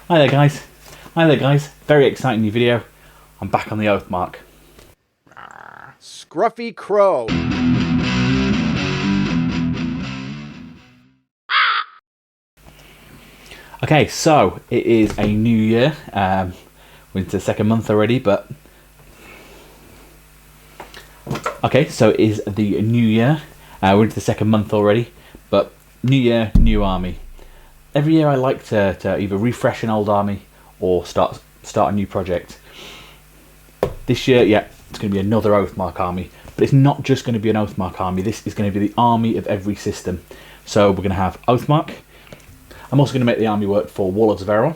Hi there guys. Hi there guys. Very exciting new video. I'm back on the Oathmark. Scruffy Crow. Okay, so it is a new year. We're into the second month already, but okay, so it is the new year. We're into the second month already, but new year, new army. Every year I like to either refresh an old army or start a new project. This year, yeah, it's going to be another Oathmark army, but it's not just going to be an Oathmark army. This is going to be the army of every system. So we're going to have Oathmark. I'm also going to make the army work for Warlords of Error, and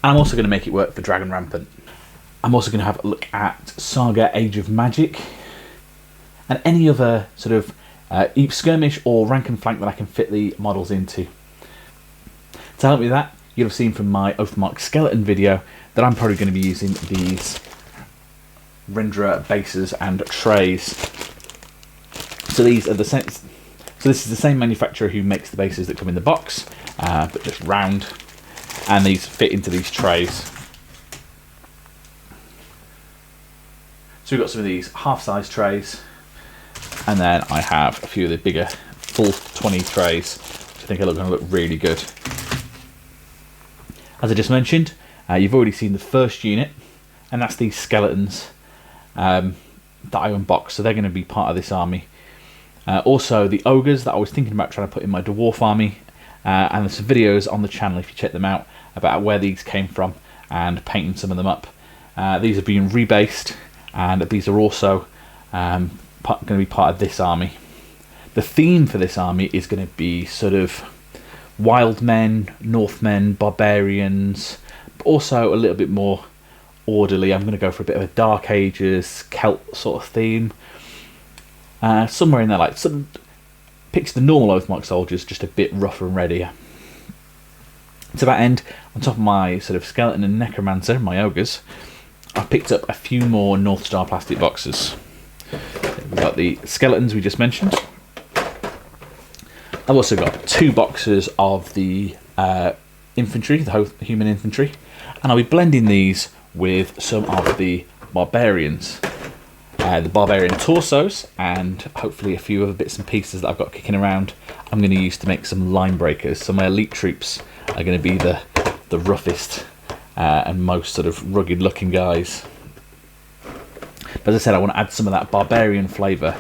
I'm also going to make it work for Dragon Rampant. I'm also going to have a look at Saga Age of Magic and any other sort of skirmish or rank and flank that I can fit the models into. To help me with that, you'll have seen from my Oathmark skeleton video that I'm probably going to be using these renderer bases and trays. So these are the same. So this is the same manufacturer who makes the bases that come in the box, but just round, and these fit into these trays. So we've got some of these half-size trays, and then I have a few of the bigger full 20 trays, which I think are going to look really good. As I just mentioned, you've already seen the first unit, and that's these skeletons that I unboxed, so they're going to be part of this army. Also the ogres that I was thinking about trying to put in my dwarf army, and there's some videos on the channel if you check them out about where these came from and painting some of them up. These are being rebased, and these are also going to be part of this army. The theme for this army is going to be sort of wild men, Northmen, barbarians, but also a little bit more orderly. I'm going to go for a bit of a Dark Ages, Celt sort of theme. Somewhere in there, like some picture the normal Oathmark soldiers, just a bit rougher and readier. To that end, on top of my sort of skeleton and necromancer, my ogres, I've picked up a few more North Star plastic boxes. We've got the skeletons we just mentioned. I've also got 2 boxes of the infantry, the human infantry, and I'll be blending these with some of the barbarians. The barbarian torsos, and hopefully a few other bits and pieces that I've got kicking around I'm going to use to make some line breakers. So my elite troops are going to be the roughest and most sort of rugged looking guys. But as I said, I want to add some of that barbarian flavour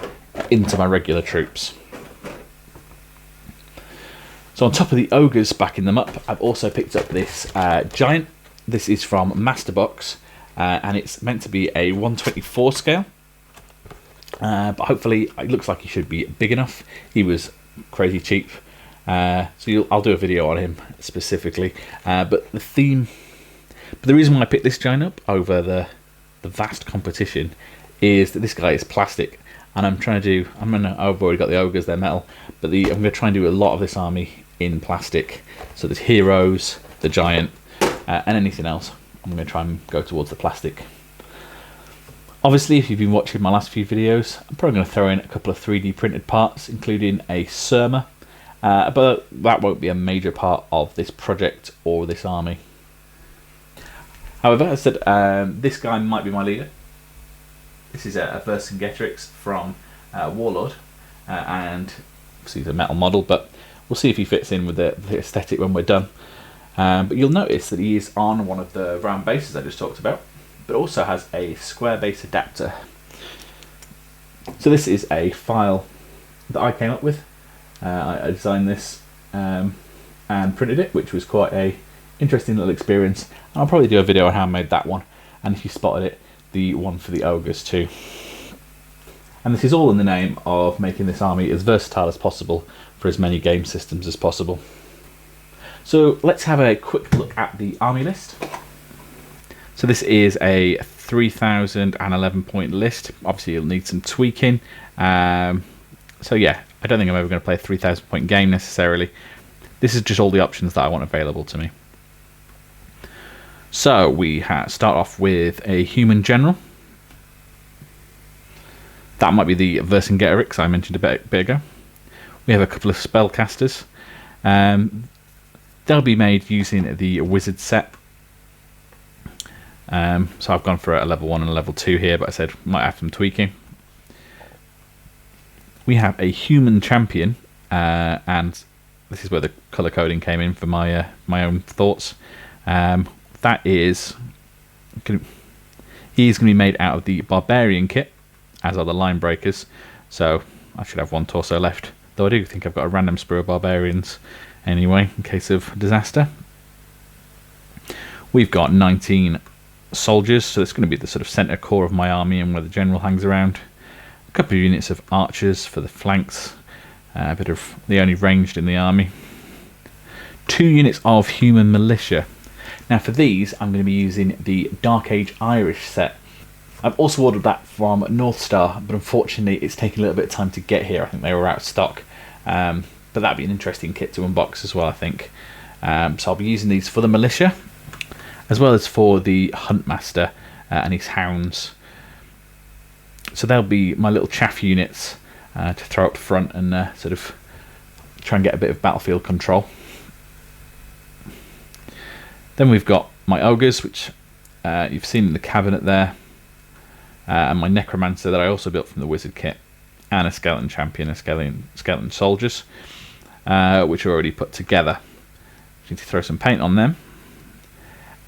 into my regular troops. So on top of the ogres backing them up, I've also picked up this giant. This is from Masterbox, and it's meant to be a 1/24 scale. But hopefully it looks like he should be big enough. He was crazy cheap, so I'll do a video on him specifically. But the reason why I picked this giant up over the vast competition is that this guy is plastic, and I've already got the ogres, they're metal, but I'm going to try and do a lot of this army in plastic. So there's heroes, the giant, and anything else. I'm going to try and go towards the plastic. Obviously, if you've been watching my last few videos, I'm probably going to throw in a couple of 3D printed parts, including a Surma, but that won't be a major part of this project or this army. However, as I said, this guy might be my leader. This is a Versatility from Warlord, and obviously he's a metal model, but we'll see if he fits in with the aesthetic when we're done. But you'll notice that he is on one of the round bases I just talked about, but also has a square base adapter. So this is a file that I came up with. I designed this and printed it, which was quite a interesting little experience. And I'll probably do a video on how I made that one, and if you spotted it, the one for the ogres too. And this is all in the name of making this army as versatile as possible for as many game systems as possible. So let's have a quick look at the army list. So this is a 3011 point list. Obviously you'll need some tweaking. So yeah, I don't think I'm ever going to play a 3000 point game necessarily. This is just all the options that I want available to me. So we start off with a human general. That might be the Versatility I mentioned a bit ago. We have a couple of spellcasters. They'll be made using the wizard set. So I've gone for a level 1 and a level 2 here, but I said might have some tweaking. We have a human champion, and this is where the colour coding came in for my my own thoughts. That is, he's going to be made out of the barbarian kit, as are the line breakers. So I should have one torso left, though I do think I've got a random sprue of barbarians anyway, in case of disaster. We've got 19 soldiers, so it's going to be the sort of centre core of my army and where the general hangs around. A couple of units of archers for the flanks, a bit of the only ranged in the army. 2 units of human militia. Now for these I'm going to be using the Dark Age Irish set. I've also ordered that from North Star, but unfortunately it's taken a little bit of time to get here. I think they were out of stock, but that'd be an interesting kit to unbox as well, I think. So I'll be using these for the militia, as well as for the Huntmaster and his hounds. So they'll be my little chaff units to throw up front and sort of try and get a bit of battlefield control. Then we've got my ogres, which you've seen in the cabinet there, and my necromancer that I also built from the wizard kit, and a skeleton champion, a skeleton soldiers, which are already put together. Need to throw some paint on them.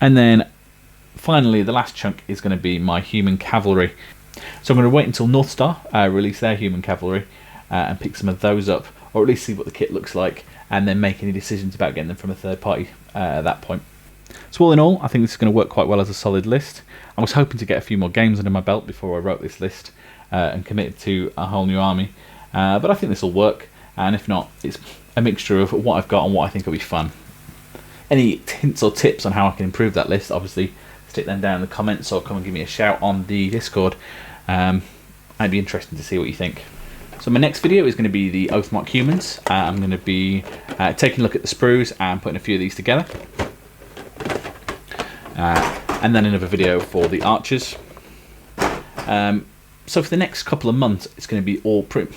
And then finally the last chunk is going to be my human cavalry. So I'm going to wait until North Star release their human cavalry and pick some of those up, or at least see what the kit looks like, and then make any decisions about getting them from a third party at that point. So all in all, I think this is going to work quite well as a solid list. I was hoping to get a few more games under my belt before I wrote this list and committed to a whole new army, but I think this will work, and if not, it's a mixture of what I've got and what I think will be fun. Any hints or tips on how I can improve that list, obviously stick them down in the comments or come and give me a shout on the Discord. I'd be interested to see what you think. So my next video is going to be the Oathmark humans. I'm going to be taking a look at the sprues and putting a few of these together. And then another video for the archers. So for the next couple of months, it's going to be all pretty...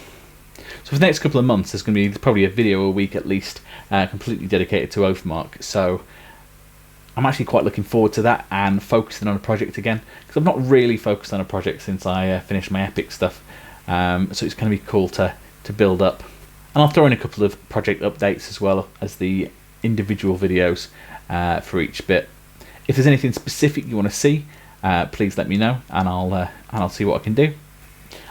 So for the next couple of months, there's going to be probably a video a week at least, completely dedicated to Oathmark. So I'm actually quite looking forward to that and focusing on a project again, because I've not really focused on a project since I finished my epic stuff. So it's going to be cool to build up. And I'll throw in a couple of project updates as well as the individual videos for each bit. If there's anything specific you want to see, please let me know, and I'll see what I can do.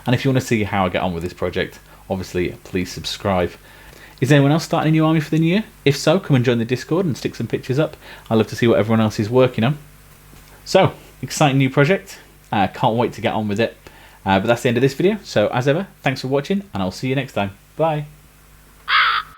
And if you want to see how I get on with this project, obviously please subscribe. Is anyone else starting a new army for the new year? If so, come and join the Discord and stick some pictures up. I love to see what everyone else is working on. So, exciting new project. Can't wait to get on with it. But that's the end of this video. So as ever, thanks for watching, and I'll see you next time. Bye.